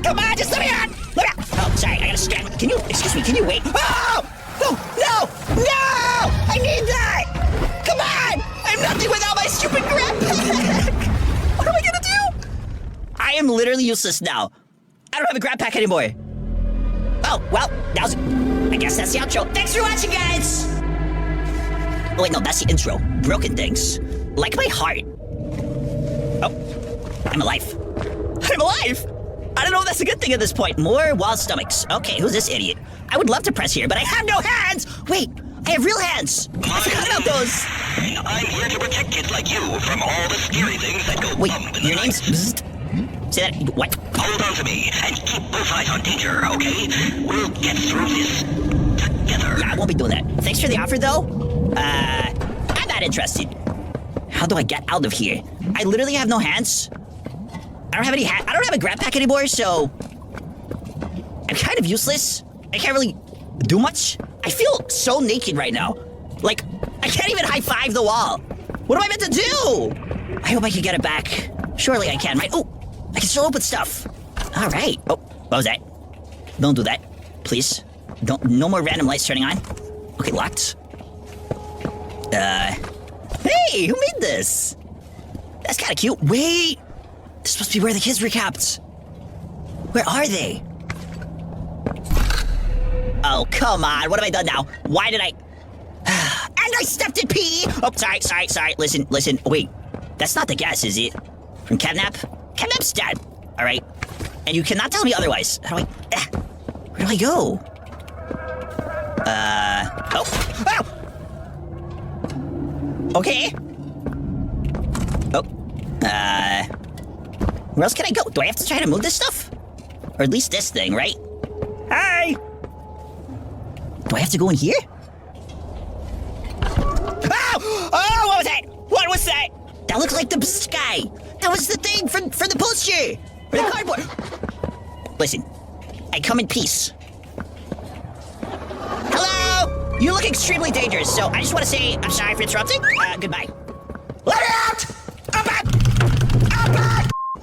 Come on, just let me out! Let me out! Oh, sorry, I gotta strap. Excuse me, can you wait? Oh! No! I need that! Come on! I'm nothing without my stupid grab pack! What am I gonna do? I am literally useless now. I don't have a grab pack anymore. Oh, well, I guess that's the outro. Thanks for watching, guys! Oh, wait, no, that's the intro. Broken things. Like my heart. Oh, I'm alive. I'm alive! I don't know if that's a good thing at this point. More wild stomachs. Okay, who's this idiot? I would love to press here, but I have no hands! Wait, I have real hands! I forgot about those! I'm here to protect kids like you from all the scary things that go Wait, bump in the your night. name's Bzzzt? Say that, what? Hold on to me and keep both eyes on danger, okay? We'll get through this together. Yeah, I won't be doing that. Thanks for the offer, though. I'm not interested. How do I get out of here? I literally have no hands. I don't have any I don't have a grab pack anymore, so I'm kind of useless. I can't really do much. I feel so naked right now. Like, I can't even high-five the wall. What am I meant to do? I hope I can get it back. Surely I can, right? Oh, I can still open stuff. All right. Oh, what was that? Don't do that, please. No more random lights turning on. Okay, locked. Hey, who made this? That's kind of cute. Wait, this must be where the kids were kept. Where are they? Oh, come on. What have I done now? Why did I... And I stepped in pee! Oh, sorry. Listen. Oh, wait. That's not the gas, is it? From Catnap? Catnap's dead. All right. And you cannot tell me otherwise. How do I... Where do I go? Oh! Okay. Oh. Where else can I go? Do I have to try to move this stuff? Or at least this thing, right? Hi! Do I have to go in here? Oh, what was that? What was that? That looked like the sky. That was the thing for the poster. For the cardboard. Listen, I come in peace. Hello? You look extremely dangerous, so I just want to say I'm sorry for interrupting. Goodbye. Let me out! I'm back!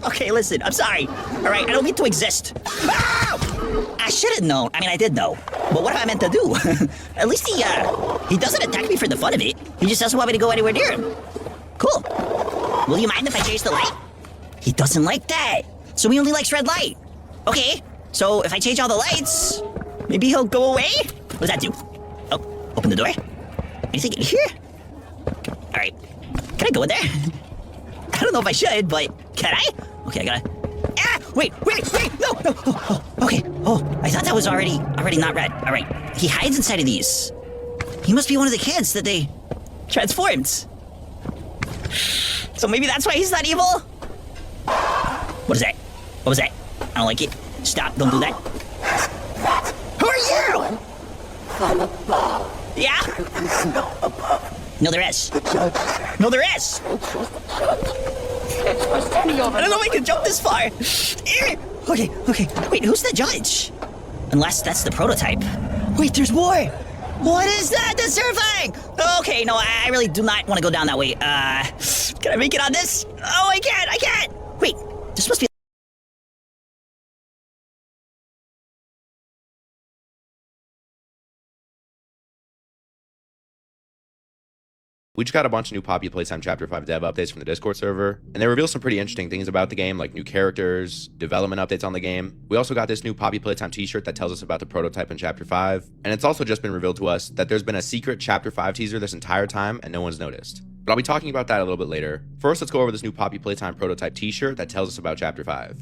Okay, listen, I'm sorry. All right, I don't mean to exist. Oh! I should have known. I mean, I did know. But what am I meant to do? At least he doesn't attack me for the fun of it. He just doesn't want me to go anywhere near him. Cool. Will you mind if I change the light? He doesn't like that. So he only likes red light. Okay, so if I change all the lights, maybe he'll go away? What does that do? Oh, open the door. Anything in here? All right, can I go in there? I don't know if I should, but can I? Okay, I gotta... Wait, no! Oh, okay, I thought that was already not red. All right, he hides inside of these. He must be one of the kids that they transformed. So maybe that's why he's not evil? What is that? What was that? I don't like it. Stop, don't do that. Who are you? From above. Yeah? No above. No, there is. The judge. No, there is. It was any of I don't know if I can jump this far. Okay. Wait, who's the judge? Unless that's the prototype. Wait, there's more. What is that? That's terrifying. Okay, no, I really do not want to go down that way. Can I make it on this? Oh, I can't. Wait, this must be... We just got a bunch of new Poppy Playtime Chapter 5 dev updates from the Discord server, and they reveal some pretty interesting things about the game, like new characters, development updates on the game. We also got this new Poppy Playtime t-shirt that tells us about the prototype in Chapter 5, and it's also just been revealed to us that there's been a secret Chapter 5 teaser this entire time and no one's noticed. But I'll be talking about that a little bit later. First, let's go over this new Poppy Playtime prototype t-shirt that tells us about Chapter 5.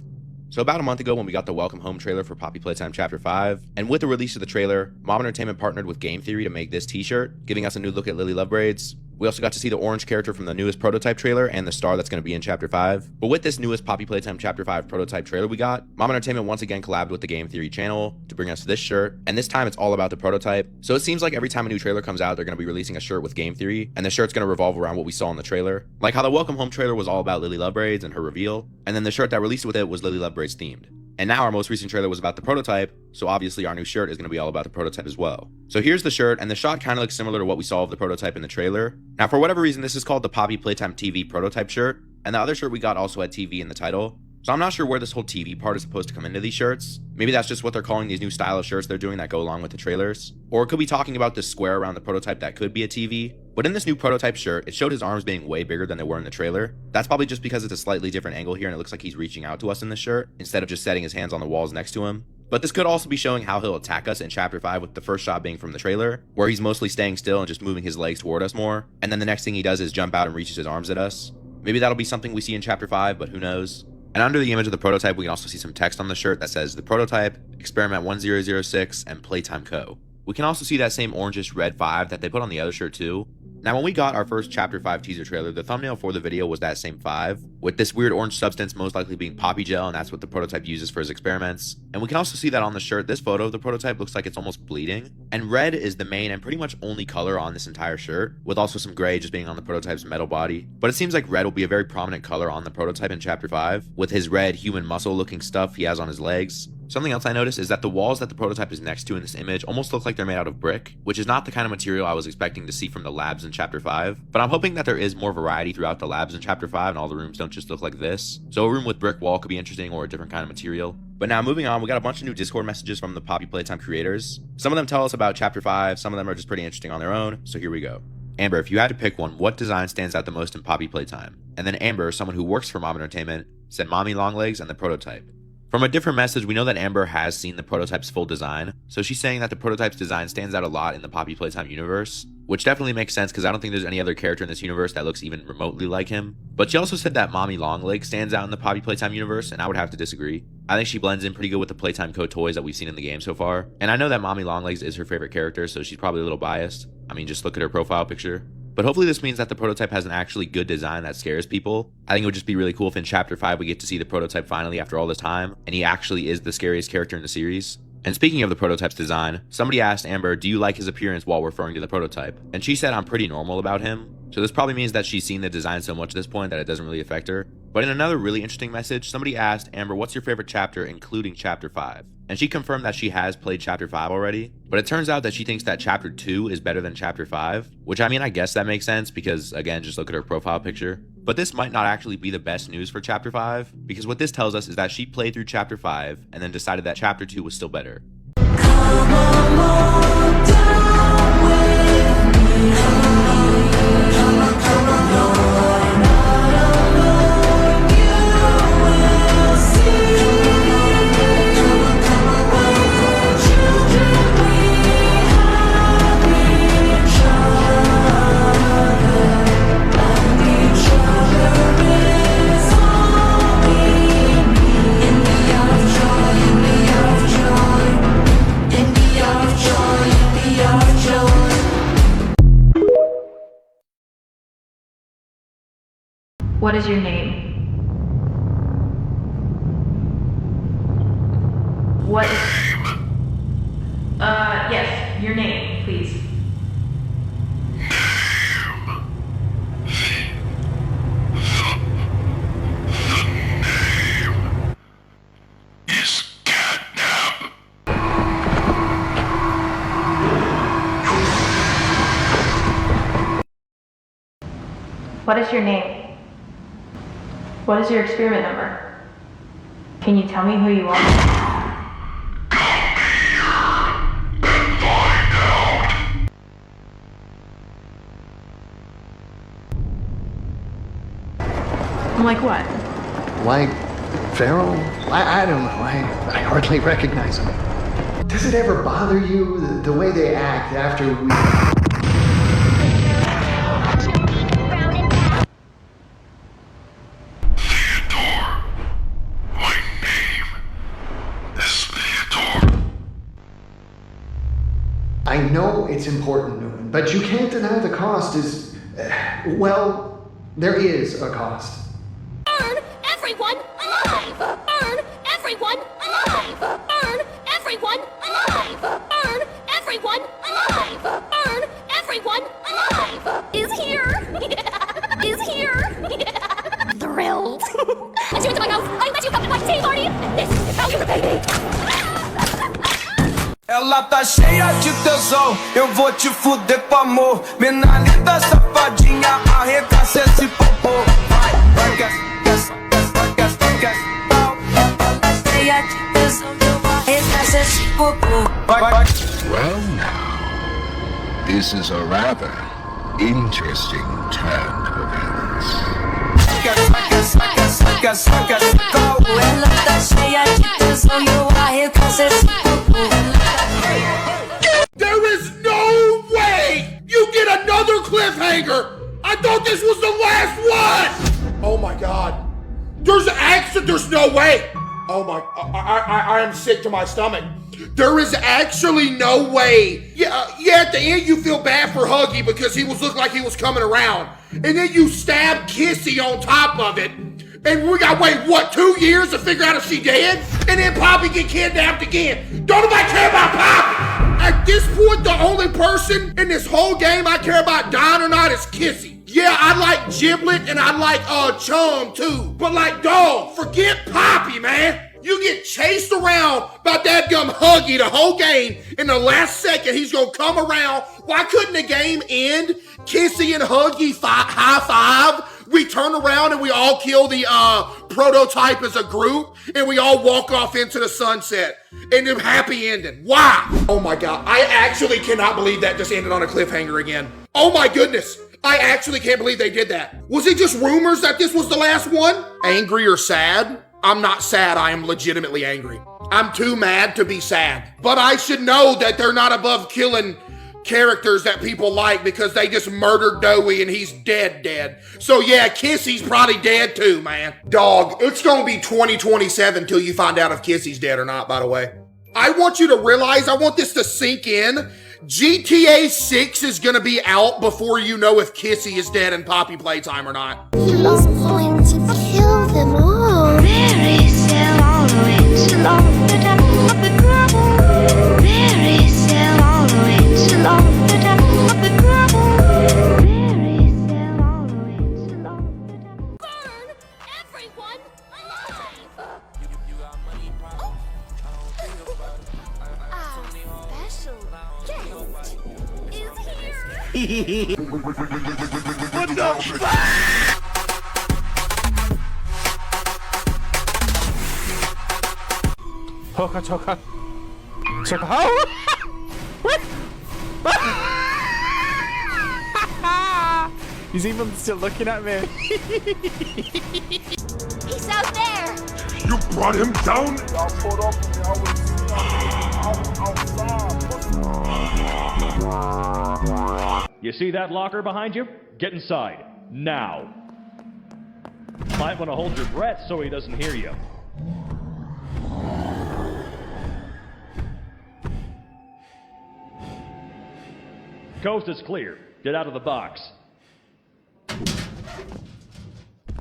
So about a month ago when we got the Welcome Home trailer for Poppy Playtime Chapter 5, and with the release of the trailer, Mob Entertainment partnered with Game Theory to make this t-shirt, giving us a new look at Lily Lovebraids. We also got to see the orange character from the newest prototype trailer and the star that's going to be in Chapter 5. But with this newest Poppy Playtime Chapter 5 prototype trailer we got, Mob Entertainment once again collabed with the Game Theory channel to bring us this shirt, and this time it's all about the prototype. So it seems like every time a new trailer comes out, they're going to be releasing a shirt with Game Theory, and the shirt's going to revolve around what we saw in the trailer. Like how the Welcome Home trailer was all about Lily Lovebraids and her reveal, and then the shirt that released with it was Lily Lovebraids themed. And now our most recent trailer was about the prototype, so obviously our new shirt is going to be all about the prototype as well. So here's the shirt, and the shot kind of looks similar to what we saw of the prototype in the trailer. Now for whatever reason, this is called the Poppy Playtime TV prototype shirt, and the other shirt we got also had TV in the title. So I'm not sure where this whole TV part is supposed to come into these shirts. Maybe that's just what they're calling these new style of shirts they're doing that go along with the trailers. Or it could be talking about this square around the prototype that could be a TV. But in this new prototype shirt, it showed his arms being way bigger than they were in the trailer. That's probably just because it's a slightly different angle here and it looks like he's reaching out to us in this shirt, instead of just setting his hands on the walls next to him. But this could also be showing how he'll attack us in Chapter 5, with the first shot being from the trailer, where he's mostly staying still and just moving his legs toward us more, and then the next thing he does is jump out and reaches his arms at us. Maybe that'll be something we see in Chapter 5, but who knows. And under the image of the prototype, we can also see some text on the shirt that says the prototype, experiment 1006, and Playtime Co. We can also see that same orangish red 5 that they put on the other shirt too. Now, when we got our first Chapter 5 teaser trailer, the thumbnail for the video was that same 5, with this weird orange substance most likely being poppy gel, and that's what the prototype uses for his experiments. And we can also see that on the shirt, this photo of the prototype looks like it's almost bleeding. And red is the main and pretty much only color on this entire shirt, with also some gray just being on the prototype's metal body. But it seems like red will be a very prominent color on the prototype in Chapter 5, with his red human muscle looking stuff he has on his legs. Something else I noticed is that the walls that the prototype is next to in this image almost look like they're made out of brick, which is not the kind of material I was expecting to see from the labs in Chapter 5, but I'm hoping that there is more variety throughout the labs in Chapter 5 and all the rooms don't just look like this. So a room with brick wall could be interesting, or a different kind of material. But now moving on, we got a bunch of new Discord messages from the Poppy Playtime creators. Some of them tell us about Chapter 5, some of them are just pretty interesting on their own, so here we go. Amber, if you had to pick one, what design stands out the most in Poppy Playtime? And then Amber, someone who works for Mom Entertainment, said Mommy Longlegs and the prototype. From a different message, we know that Amber has seen the prototype's full design, so she's saying that the prototype's design stands out a lot in the Poppy Playtime universe, which definitely makes sense because I don't think there's any other character in this universe that looks even remotely like him. But she also said that Mommy Longlegs stands out in the Poppy Playtime universe, and I would have to disagree. I think she blends in pretty good with the Playtime Co toys that we've seen in the game so far, and I know that Mommy Longlegs is her favorite character, so she's probably a little biased. I mean, just look at her profile picture. But hopefully this means that the prototype has an actually good design that scares people. I think it would just be really cool if in Chapter 5 we get to see the prototype finally after all this time, and he actually is the scariest character in the series. And speaking of the prototype's design, somebody asked Amber, do you like his appearance while referring to the prototype? And she said I'm pretty normal about him. So this probably means that she's seen the design so much at this point that it doesn't really affect her. But in another really interesting message, somebody asked Amber, what's your favorite chapter including Chapter 5? And she confirmed that she has played Chapter 5 already, but it turns out that she thinks that Chapter 2 is better than Chapter 5, which I mean, I guess that makes sense because, again, just look at her profile picture. But this might not actually be the best news for Chapter 5, because what this tells us is that she played through Chapter 5 and then decided that Chapter 2 was still better. Come along down with me. Come along, not alone, you will see. We're children, we have each other, and each other is all we need. In the hour of joy, in the hour of joy, in the hour of joy, in the hour of joy. What is your name? What is... yes, your name, please. What is your name? What is your experiment number? Can you tell me who you are? Like what? Like Pharaoh? I don't know. I hardly recognize him. Does it ever bother you, the way they act after we... I know it's important, Newman, but you can't deny the cost is... well, there is a cost. Burn everyone alive! Burn everyone alive! Burn everyone alive! Burn everyone alive! Burn everyone alive! Is here! Is here! Thrilled! Let you into my house! I let you come to my tea party! This is how you repay me! Ela tá cheia de tesão, eu vou te fuder com amor. Mina linda, safadinha, arregaça esse popô. Vai, vai, guess, guess, guess, guess, guess. Well now, this is a rather interesting turn of events. There is no way you get another cliffhanger! I thought this was the last one! Oh my god. There's no way! Oh my, I am sick to my stomach. There is actually no way. Yeah, at the end you feel bad for Huggy because he looked like he was coming around. And then you stab Kissy on top of it. And we gotta wait, what, 2 years to figure out if she dead? And then Poppy get kidnapped again. Don't nobody care about Poppy! At this point, the only person in this whole game I care about dying or not is Kissy. Yeah, I like Giblet and I like Chum too. But like, dog, forget Poppy, man. You get chased around by that gum Huggy the whole game. In the last second, he's gonna come around. Why couldn't the game end? Kissy and Huggy high five. We turn around and we all kill the prototyp as a group, and we all walk off into the sunset. And a happy ending. Why? Oh my god, I actually cannot believe that just ended on a cliffhanger again. Oh my goodness, I actually can't believe they did that. Was it just rumors that this was the last one? Angry or sad? I'm not sad, I am legitimately angry. I'm too mad to be sad. But I should know that they're not above killing characters that people like because they just murdered Doey and he's dead. So yeah, Kissy's probably dead too, man. Dog, it's gonna be 2027 till you find out if Kissy's dead or not, by the way. I want you to realize, I want this to sink in. GTA 6 is gonna be out before you know if Kissy is dead in Poppy Playtime or not. He's going to kill them all. Very sail all the way to love the top of the gravel. Very sail all the way to love the top of the gravel. Very sail all the way to love the top. Burn everyone alive. Our special guest is here. What the fuck? Choka. He's even still looking at me. He's out there. You brought him down? You see that locker behind you? Get inside. Now. Might want to hold your breath so he doesn't hear you. Coast is clear. Get out of the box.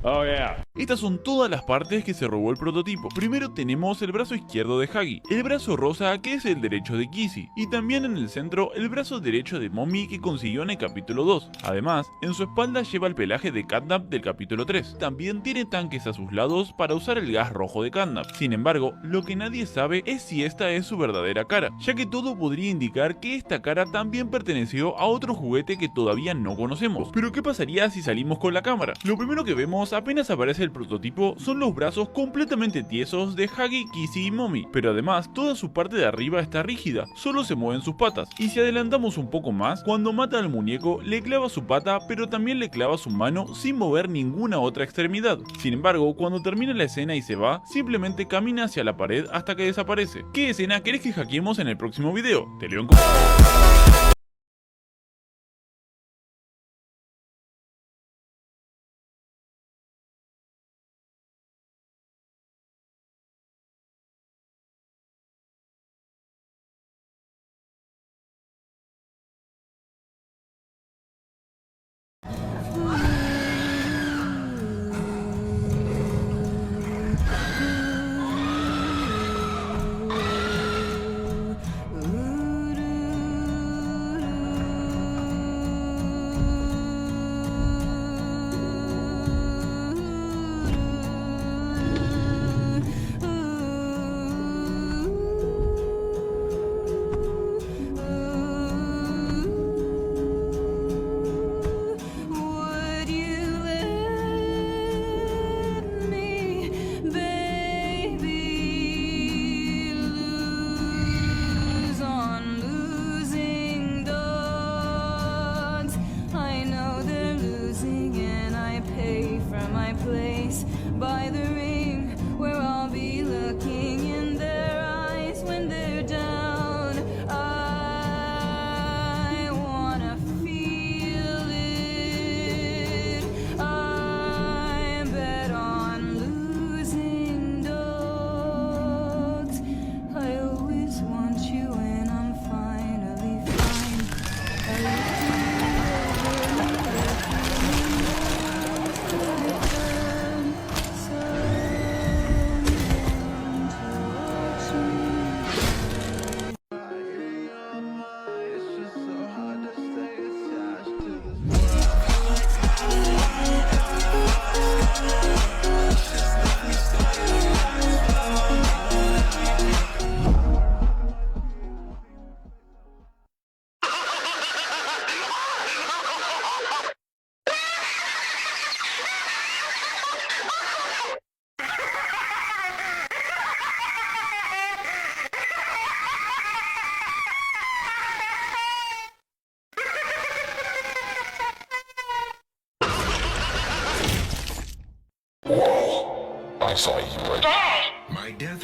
Oh yeah. Estas son todas las partes que se robó el prototipo. Primero tenemos el brazo izquierdo de Huggy, el brazo rosa que es el derecho de Kissy, y también en el centro el brazo derecho de Mommy que consiguió en el capítulo 2. Además, en su espalda lleva el pelaje de Catnap del capítulo 3. También tiene tanques a sus lados para usar el gas rojo de Catnap. Sin embargo, lo que nadie sabe es si esta es su verdadera cara, ya que todo podría indicar que esta cara también perteneció a otro juguete que todavía no conocemos. Pero ¿qué pasaría si salimos con la cámara? Lo primero que vemos apenas aparece el prototipo son los brazos completamente tiesos de Huggy, Kissy y Mommy, pero además toda su parte de arriba está rígida, solo se mueven sus patas. Y si adelantamos un poco más, cuando mata al muñeco le clava su pata pero también le clava su mano sin mover ninguna otra extremidad. Sin embargo, cuando termina la escena y se va, simplemente camina hacia la pared hasta que desaparece. ¿Qué escena querés que hackeemos en el próximo video? Te leo en comentarios.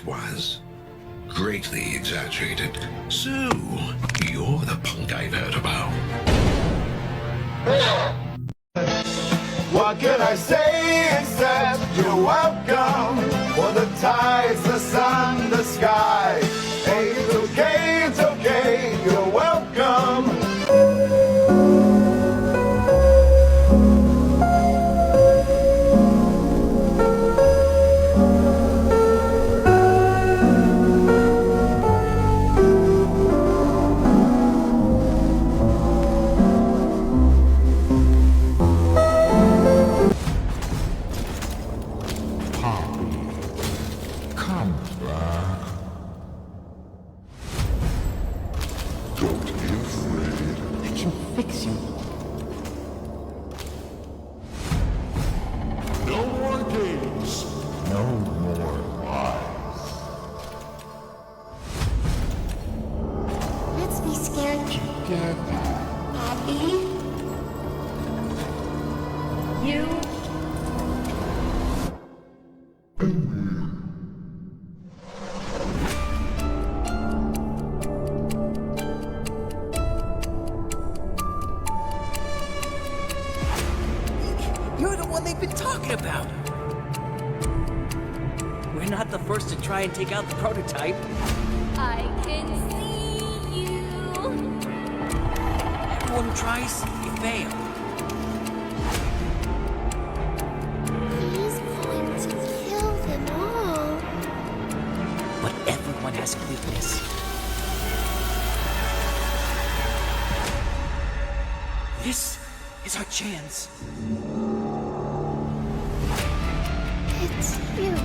was. Greatly exaggerated. So, you're the punk I've heard about. What can I say except you're welcome? For the tides, the sun, the sky. Hey, it's okay, you're welcome. You're the one they've been talking about. We're not the first to try and take out the prototype. I can see you. Everyone who tries, you fail. He's going to kill them all. But everyone has a weakness. This is our chance. It's you.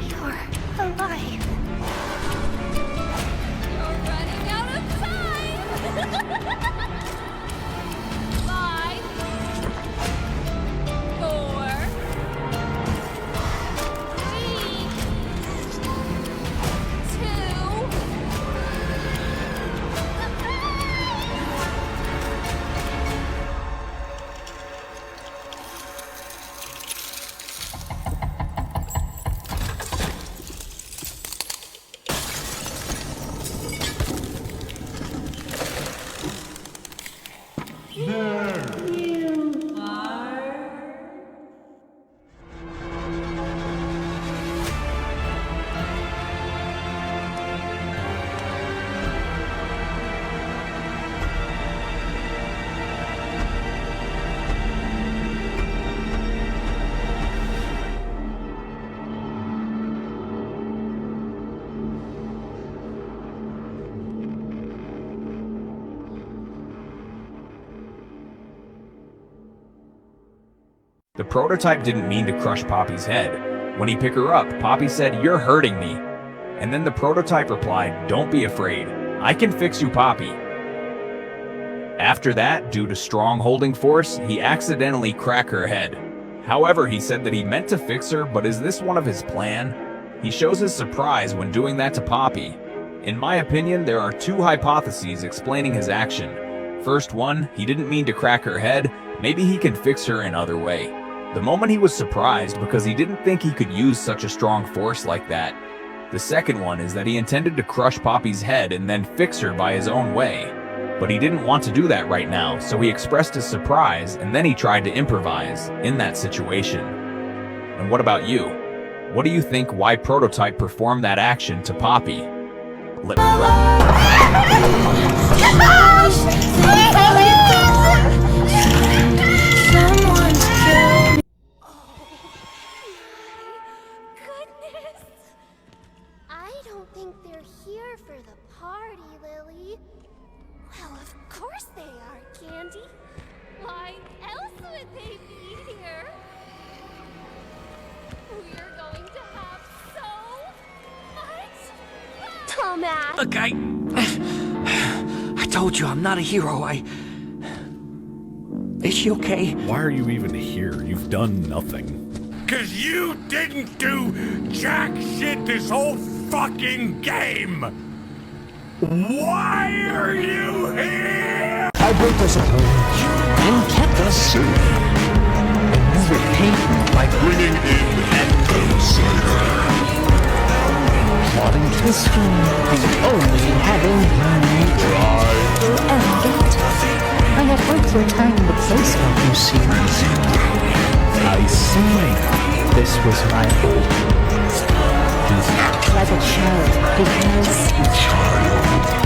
You're alive. You're running out of time. 5, 4, The prototype didn't mean to crush Poppy's head. When he picked her up, Poppy said, "You're hurting me." And then the prototype replied, "Don't be afraid. I can fix you, Poppy." After that, due to strong holding force, he accidentally cracked her head. However, he said that he meant to fix her, but is this one of his plan? He shows his surprise when doing that to Poppy. In my opinion, there are two hypotheses explaining his action. First one, he didn't mean to crack her head. Maybe he can fix her another way. The moment he was surprised because he didn't think he could use such a strong force like that. The second one is that he intended to crush Poppy's head and then fix her by his own way. But he didn't want to do that right now, so he expressed his surprise and then he tried to improvise in that situation. And what about you? What do you think why Prototype performed that action to Poppy? Someone's killed. Goodness. I don't think they're here for the party, Lily. Well, of course they are, Candy. Why else would they be here? We're going to have so much fun. Dumbass. Look, I told you I'm not a hero. Is she okay? Why are you even here? You've done nothing. 'Cause you didn't do jack shit this whole fucking game! Why are you here? I built us a home and kept us safe. And you repay me by Bringing in an outsider. string and only having one try. You'll ever get. I have worked your time in the place of you see. I see. This was my hope. Like a child, because...